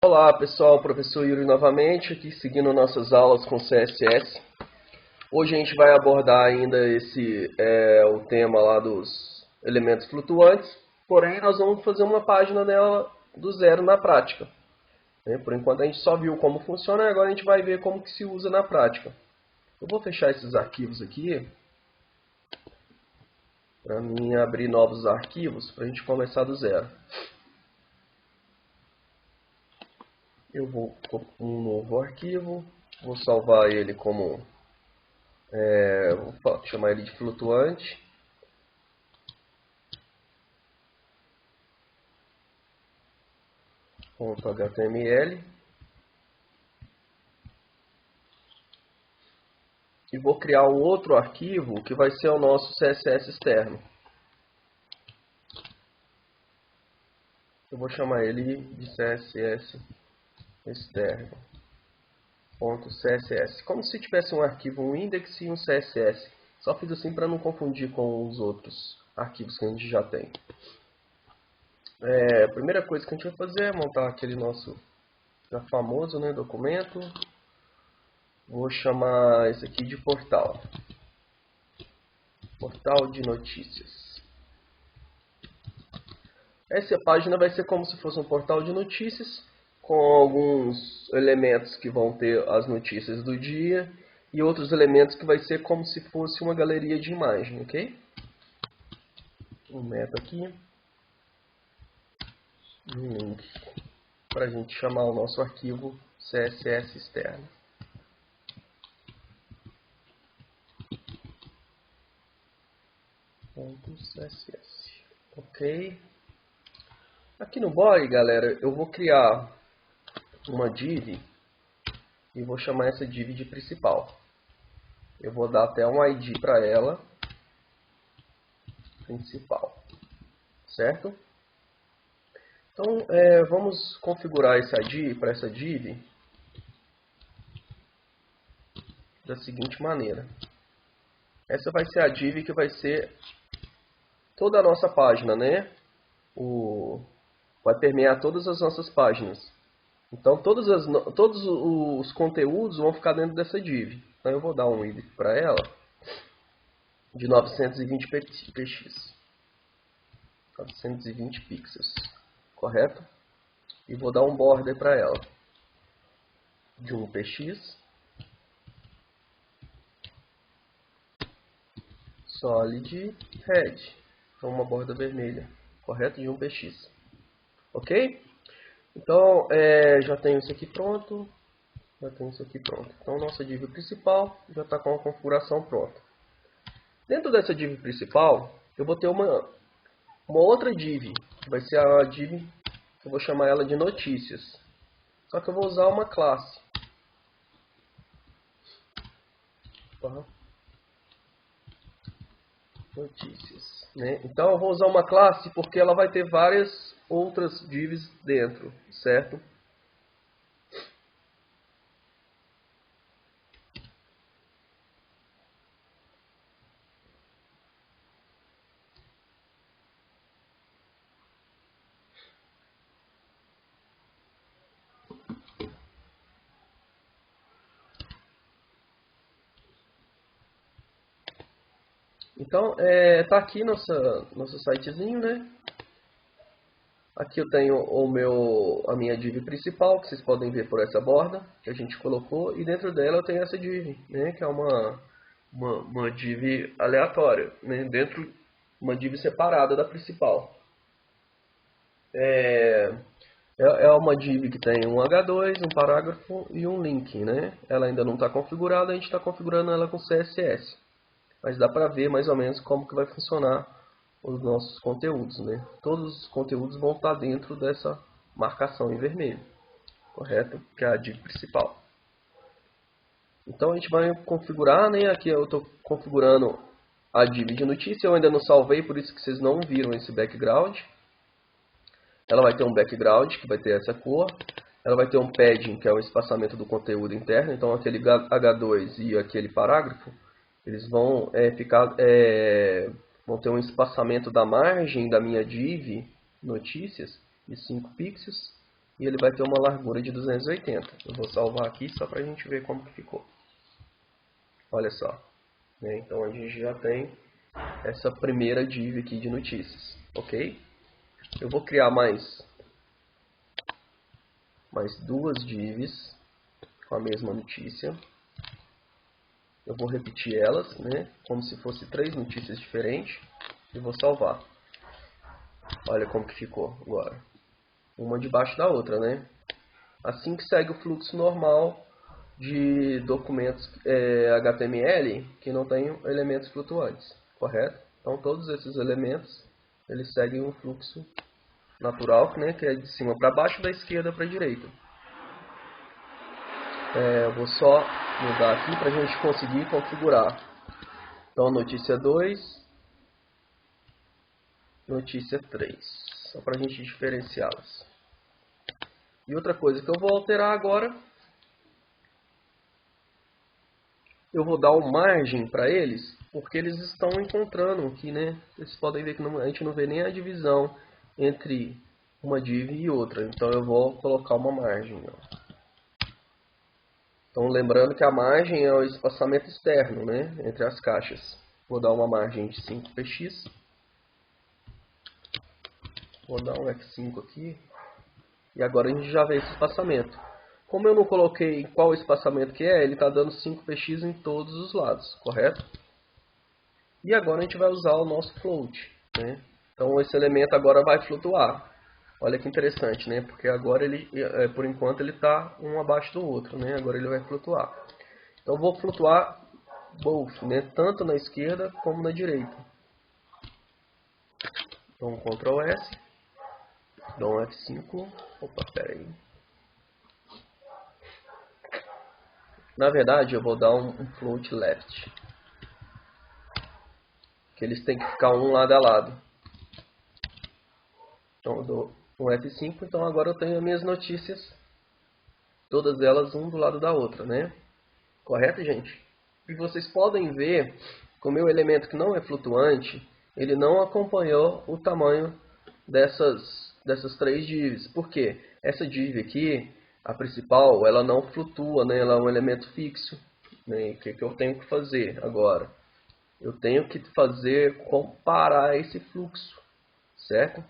Olá pessoal, professor Yuri novamente, aqui seguindo nossas aulas com CSS. Hoje a gente vai abordar ainda o tema lá dos elementos flutuantes, porém nós vamos fazer uma página dela do zero na prática. Por enquanto a gente só viu como funciona e agora a gente vai ver como que se usa na prática. Eu vou fechar esses arquivos aqui, para mim abrir novos arquivos, para a gente começar do zero. Eu vou um novo arquivo, vou salvar ele como, vou chamar ele de flutuante. .html. E vou criar um outro arquivo que vai ser o nosso CSS externo. Eu vou chamar ele de CSS externo. .css. Como se tivesse um arquivo, um index e um CSS. Só fiz assim para não confundir com os outros arquivos que a gente já tem. A primeira coisa que a gente vai fazer é montar aquele nosso já famoso, documento. Vou chamar esse aqui de portal. Portal de notícias. Essa página vai ser como se fosse um portal de notícias, com alguns elementos que vão ter as notícias do dia e outros elementos que vai ser como se fosse uma galeria de imagem, ok? Um meta aqui. Um link para a gente chamar o nosso arquivo CSS externo. .css. Ok. Aqui no body, galera, eu vou criar uma div e vou chamar essa div de principal. Eu vou dar até um ID para ela, principal, certo? Então, vamos configurar esse ID para essa div da seguinte maneira. Essa vai ser a div que vai ser toda a nossa página, vai permear todas as nossas páginas. Então, todos os conteúdos vão ficar dentro dessa div. Então, eu vou dar um id para ela de 920 px. 920 pixels. Correto? E vou dar um border para ela de 1 px. Solid red. Então, uma borda vermelha. Correto? De 1 px. Ok? Então, já tenho isso aqui pronto. Então, nossa div principal já está com a configuração pronta. Dentro dessa div principal, eu vou ter uma outra div, que vai ser a div que eu vou chamar ela de notícias. Só que eu vou usar uma classe. Notícias. Então, eu vou usar uma classe porque ela vai ter várias outras divs dentro, certo? Então, tá aqui nosso sitezinho, Aqui eu tenho a minha div principal, que vocês podem ver por essa borda que a gente colocou, e dentro dela eu tenho essa div, que é uma div aleatória, dentro uma div separada da principal. É uma div que tem um H2, um parágrafo e um link, Ela ainda não está configurada, a gente está configurando ela com CSS. Mas dá para ver mais ou menos como que vai funcionar os nossos conteúdos, Todos os conteúdos vão estar dentro dessa marcação em vermelho, correto? Que é a div principal. Então a gente vai configurar, Aqui eu estou configurando a div de notícia, eu ainda não salvei, por isso que vocês não viram esse background. Ela vai ter um background, que vai ter essa cor. Ela vai ter um padding, que é o espaçamento do conteúdo interno. Então aquele H2 e aquele parágrafo, eles vão vão ter um espaçamento da margem da minha div notícias de 5 pixels. e ele vai ter uma largura de 280. Eu vou salvar aqui só para a gente ver como que ficou. Olha só, né? Então a gente já tem essa primeira div aqui de notícias, ok? Eu vou criar mais duas divs com a mesma notícia. Eu vou repetir elas, né? Como se fosse 3 notícias diferentes, e vou salvar. Olha como que ficou agora. Uma debaixo da outra, né? Assim que segue o fluxo normal de documentos HTML que não tem elementos flutuantes, correto? Então todos esses elementos eles seguem um fluxo natural, né, que é de cima para baixo, da esquerda para a direita. Eu vou só mudar aqui para a gente conseguir configurar. Então notícia 2, notícia 3, só para a gente diferenciá-las. E outra coisa que eu vou alterar agora, eu vou dar uma margem para eles, porque eles estão encontrando aqui, né? Vocês podem ver que a gente não vê nem a divisão entre uma div e outra. Então eu vou colocar uma margem. Ó. Então lembrando que a margem é o espaçamento externo, né? Entre as caixas. Vou dar uma margem de 5px. Vou dar um F5 aqui. E agora a gente já vê esse espaçamento. Como eu não coloquei qual espaçamento que é, ele está dando 5px em todos os lados, correto? E agora a gente vai usar o nosso float, né? Então esse elemento agora vai flutuar. Olha que interessante, né? Porque agora ele, por enquanto, ele está um abaixo do outro, né? Agora ele vai flutuar. Então eu vou flutuar both, né? Tanto na esquerda como na direita. Então Ctrl S, dou um F5. Opa, pera aí. Na verdade, eu vou dar um float left, que eles têm que ficar um lado a lado. Então eu dou um F5, então agora eu tenho as minhas notícias, todas elas um do lado da outra, né? Correto, gente? E vocês podem ver que o meu elemento que não é flutuante, ele não acompanhou o tamanho dessas 3 divs. Por quê? Essa div aqui, a principal, ela não flutua, né? Ela é um elemento fixo. Né? O que eu tenho que fazer agora? Eu tenho que comparar esse fluxo, certo?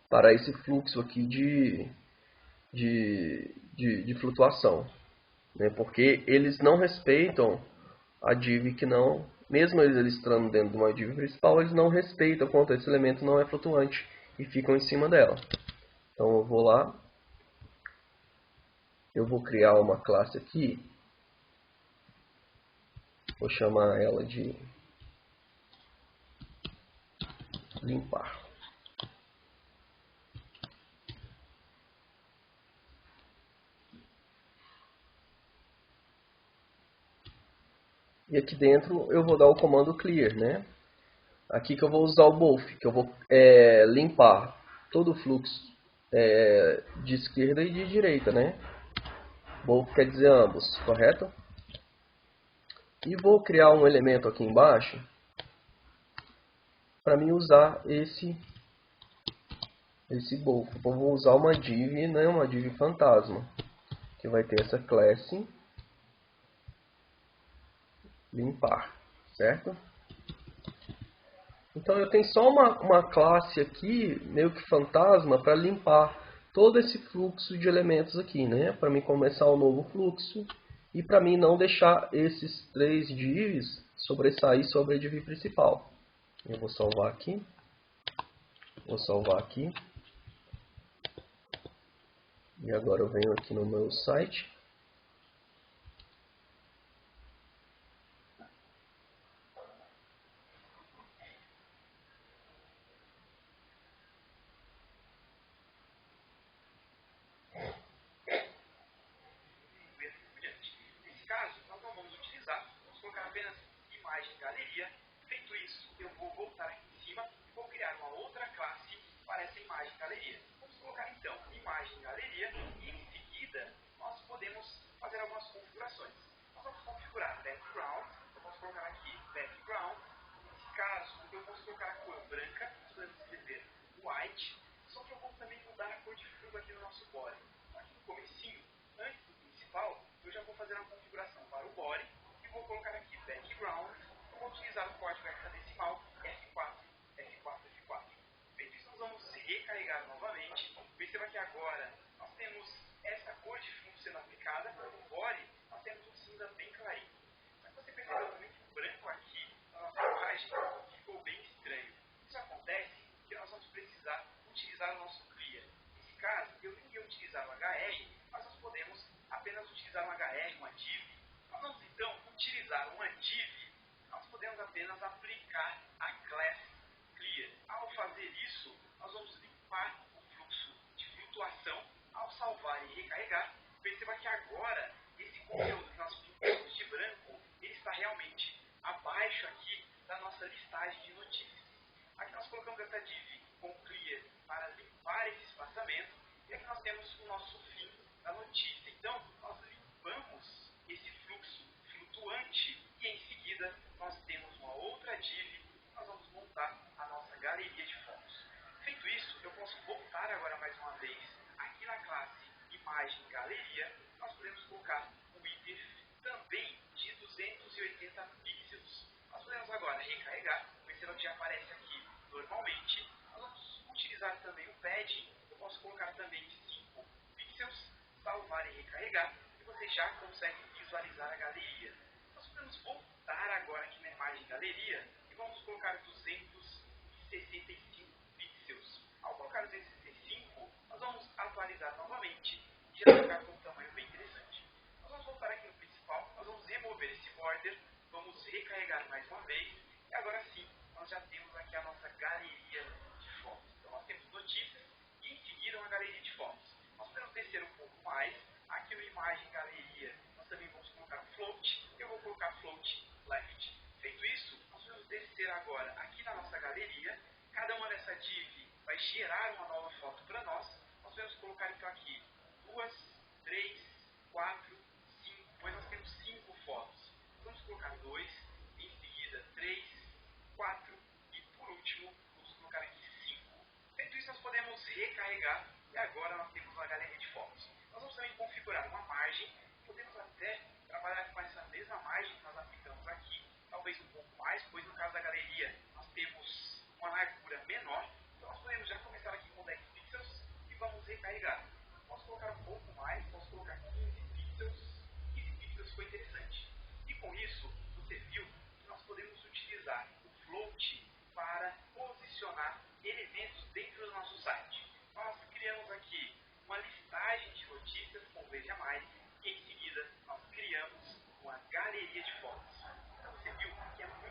Para esse fluxo aqui de flutuação, né? Porque eles não respeitam a div que não, mesmo eles estando dentro de uma div principal, eles não respeitam quanto esse elemento não é flutuante e ficam em cima dela. Então eu vou lá, eu vou criar uma classe aqui, vou chamar ela de limpar. E aqui dentro eu vou dar o comando clear, né? Aqui que eu vou usar o both, que eu vou limpar todo o fluxo de esquerda e de direita, né? Both quer dizer ambos, correto? E vou criar um elemento aqui embaixo para mim usar esse both. Eu vou usar uma div, né? Uma div fantasma, que vai ter essa classe limpar, certo? Então eu tenho só uma classe aqui, meio que fantasma, para limpar todo esse fluxo de elementos aqui, né? Para mim começar um novo fluxo e para mim não deixar esses 3 divs sobressair sobre a div principal. Eu vou salvar aqui. Vou salvar aqui. E agora eu venho aqui no meu site. Vamos colocar então imagem galeria e em seguida nós podemos HR, mas nós podemos apenas utilizar um HR, uma div. Nós vamos então utilizar uma div, nós podemos apenas aplicar a class clear. Ao fazer isso, nós vamos limpar o fluxo de flutuação. Ao salvar e recarregar, perceba que agora esse conteúdo que nós pintamos de branco, ele está realmente abaixo aqui da nossa listagem de notícias. Aqui nós colocamos essa div com clear para limpar esse espaçamento, e aqui nós temos o nosso fim da notícia. Então, nós limpamos esse fluxo flutuante e em seguida nós temos uma outra div, nós vamos montar a nossa galeria de fotos. Feito isso, eu posso voltar agora mais uma vez aqui na classe imagem galeria, nós podemos colocar o width também de 280 pixels. Nós podemos agora recarregar, perceba que já aparece aqui normalmente. Nós vamos utilizar também o padding, eu posso colocar também de 5 pixels, salvar e recarregar, e você já consegue visualizar a galeria. Nós podemos voltar agora aqui na imagem galeria e vamos colocar 265 pixels. Ao colocar 265, nós vamos atualizar novamente e já ficar com um tamanho bem interessante. Nós vamos voltar aqui no principal, nós vamos remover esse border, vamos recarregar mais uma vez, e agora sim, nós já temos aqui a nossa galeria de fotos. Então nós temos notícias e em seguida uma galeria de fotos. Nós podemos descer um pouco mais, aqui no imagem galeria, nós também vamos colocar um float, eu vou colocar float left. Feito isso, nós vamos descer agora aqui na nossa galeria, cada uma dessa div vai gerar uma nova foto para nós. Nós vamos colocar então aqui 2, 3, 4, 5, pois nós temos 5 fotos. Vamos colocar 2, em seguida 3, 4 e por último vamos colocar aqui 5. Feito isso, nós podemos recarregar e agora nós temos uma galeria de fotos. Nós vamos também configurar uma margem, podemos até trabalhar com essa mesma margem que nós aplicamos aqui, talvez um pouco mais, pois no caso da galeria nós temos uma largura menor, então nós podemos já começar aqui com 10 pixels e vamos recarregar. Posso colocar um pouco mais, posso colocar 15 pixels, 15 pixels foi interessante. E com isso, você viu que nós podemos utilizar o float para posicionar elementos dentro do nosso site. Nós criamos aqui uma listagem de notícias com Veja Mais e em seguida nós criamos uma galeria de fotos. Então você viu que é muito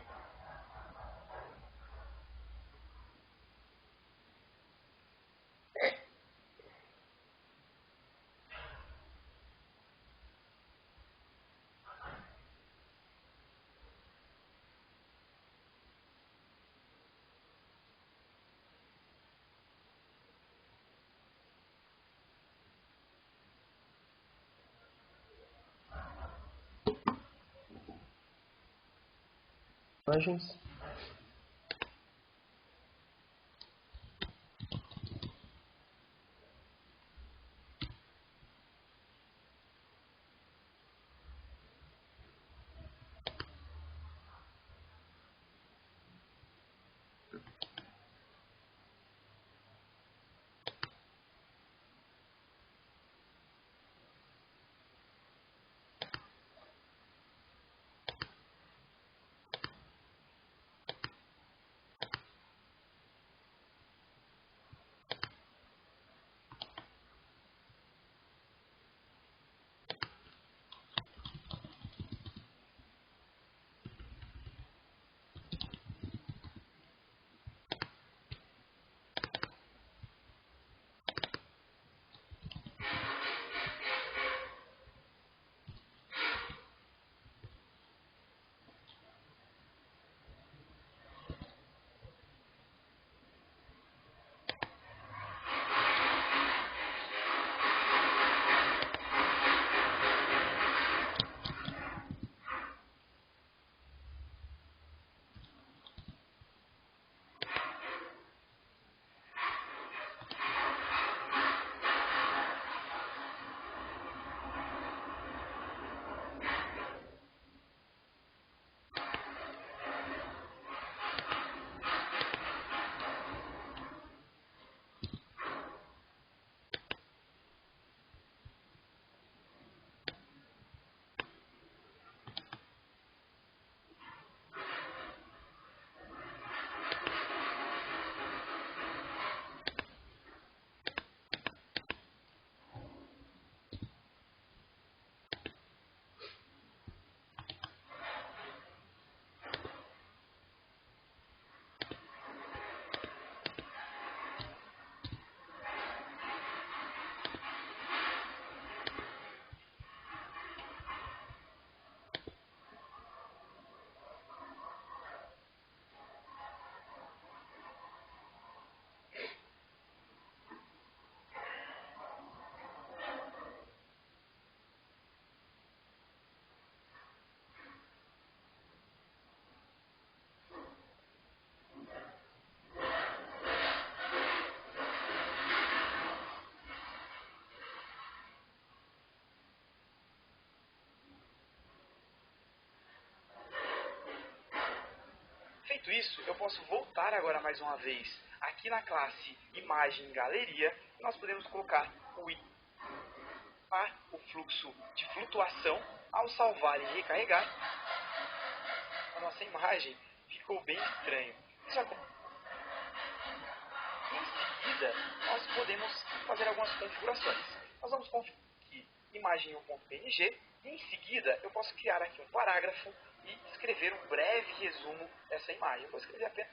imagens. Feito isso, eu posso voltar agora mais uma vez aqui na classe Imagem Galeria. Nós podemos colocar o fluxo de flutuação. Ao salvar e recarregar, a nossa imagem ficou bem estranho. Em seguida, nós podemos fazer algumas configurações. Nós vamos configurar aqui imagem 1.png e em seguida eu posso criar aqui um parágrafo e escrever um breve resumo dessa imagem. Eu vou escrever apenas.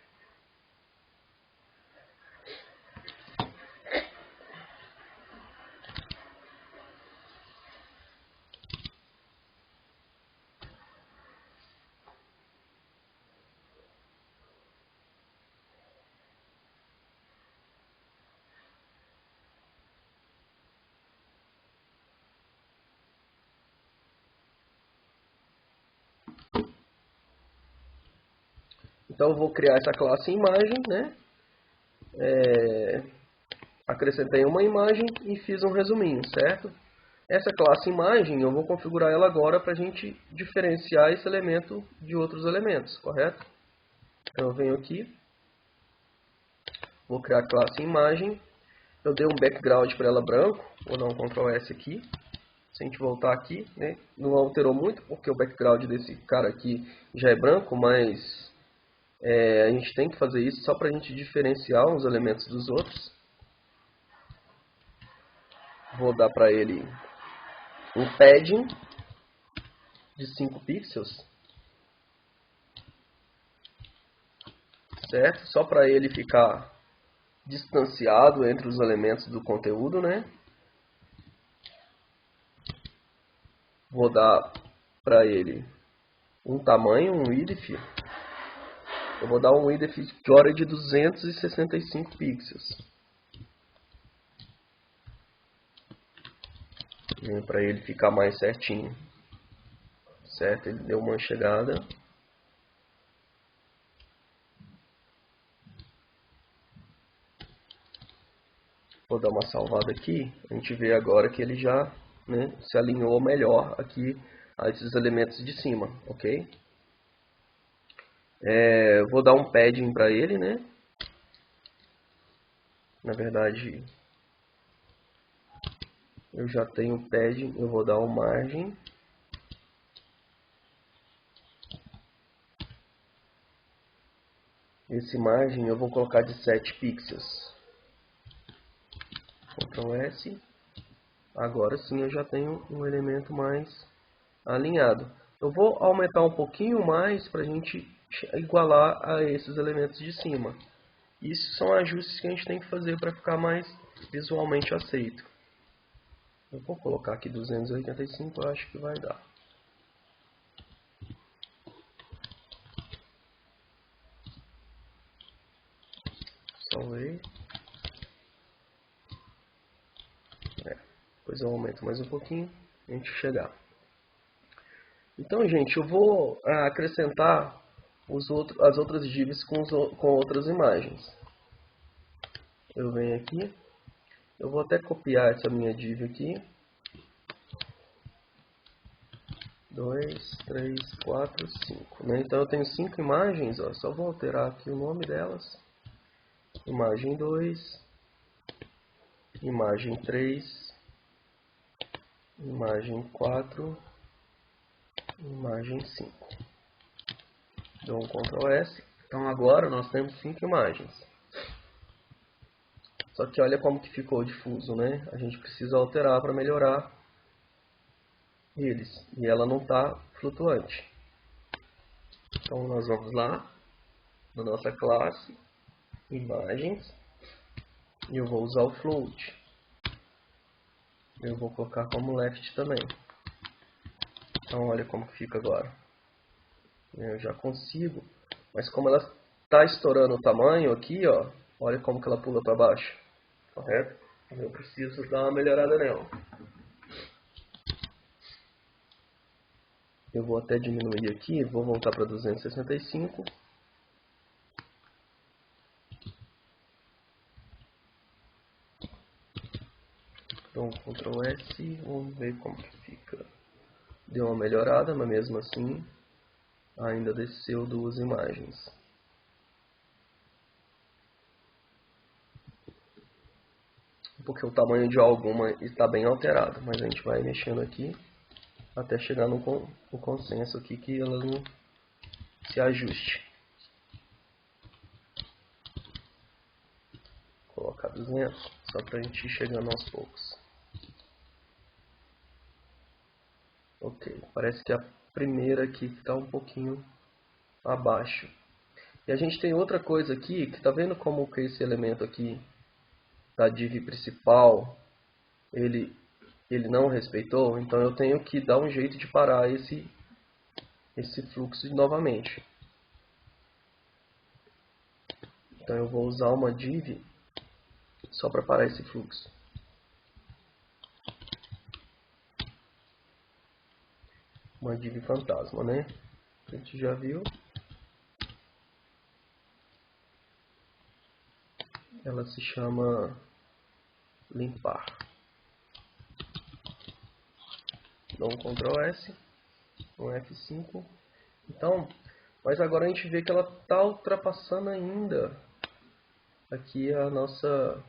Então eu vou criar essa classe imagem, né? Acrescentei uma imagem e fiz um resuminho, certo? Essa classe imagem eu vou configurar ela agora para a gente diferenciar esse elemento de outros elementos, correto? Então eu venho aqui, vou criar a classe imagem, eu dei um background para ela branco, vou dar um Ctrl S aqui. Se a gente voltar aqui, né, não alterou muito porque o background desse cara aqui já é branco, mas a gente tem que fazer isso só para a gente diferenciar uns elementos dos outros. Vou dar para ele um padding de 5 pixels, certo? Só para ele ficar distanciado entre os elementos do conteúdo, né? Vou dar para ele um tamanho, um width. Eu vou dar um width agora de 265 pixels. Para ele ficar mais certinho. Certo? Ele deu uma chegada. Vou dar uma salvada aqui. A gente vê agora que ele já, né, se alinhou melhor aqui a esses elementos de cima, ok? Vou dar um padding para ele, né? Na verdade, eu já tenho padding, eu vou dar um margem. Esse margem eu vou colocar de 7 pixels. Ctrl S. Agora sim eu já tenho um elemento mais alinhado. Eu vou aumentar um pouquinho mais para a gente igualar a esses elementos de cima. Isso são ajustes que a gente tem que fazer para ficar mais visualmente aceito. Eu vou colocar aqui 285, eu acho que vai dar. Salvei. Depois eu aumento mais um pouquinho e a gente chegar. Então, gente, eu vou acrescentar as outras divs com outras imagens. Eu venho aqui. Eu vou até copiar essa minha div aqui. 2, 3, 4, 5. Né? Então eu tenho 5 imagens. Ó. Só vou alterar aqui o nome delas. Imagem 2. Imagem 3. Imagem 4. Imagem 5. Dou um Ctrl S. Então agora nós temos 5 imagens. Só que olha como que ficou difuso, né? A gente precisa alterar para melhorar eles. E ela não está flutuante. Então nós vamos lá, na nossa classe, imagens, e eu vou usar o float. Eu vou colocar como left também. Então olha como que fica agora. Eu já consigo, mas como ela está estourando o tamanho aqui, ó, olha como que ela pula para baixo. Correto? Eu preciso dar uma melhorada nela. Eu vou até diminuir aqui, vou voltar para 265. Então, Ctrl S, vamos ver como que fica. Deu uma melhorada, mas mesmo assim ainda desceu 2 imagens. porque o tamanho de alguma está bem alterado, mas a gente vai mexendo aqui até chegar no consenso aqui que ela não se ajuste. Vou colocar 200, só para a gente ir chegando aos poucos. Ok, parece que a primeira aqui está um pouquinho abaixo. E a gente tem outra coisa aqui, que tá vendo como que esse elemento aqui da div principal, ele não respeitou? Então eu tenho que dar um jeito de parar esse fluxo novamente. Então eu vou usar uma div só para parar esse fluxo. Uma div fantasma, né? A gente já viu. Ela se chama limpar. Dá um Ctrl S, um F5. Então, mas agora a gente vê que ela está ultrapassando ainda aqui a nossa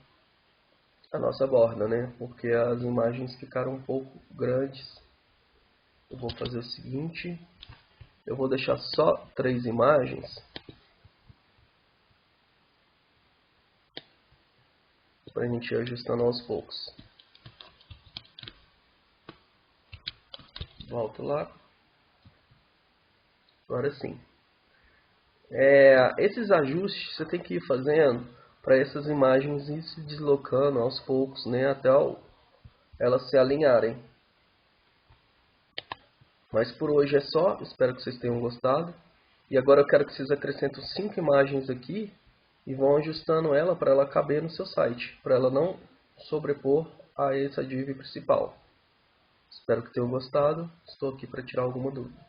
borda, né? Porque as imagens ficaram um pouco grandes. Eu vou fazer o seguinte, eu vou deixar só 3 imagens para a gente ir ajustando aos poucos. Volto lá. Agora sim. Esses ajustes você tem que ir fazendo para essas imagens ir se deslocando aos poucos, né? Até elas se alinharem. Mas por hoje é só, espero que vocês tenham gostado. E agora eu quero que vocês acrescentem 5 imagens aqui e vão ajustando ela para ela caber no seu site, para ela não sobrepor a essa div principal. Espero que tenham gostado, estou aqui para tirar alguma dúvida.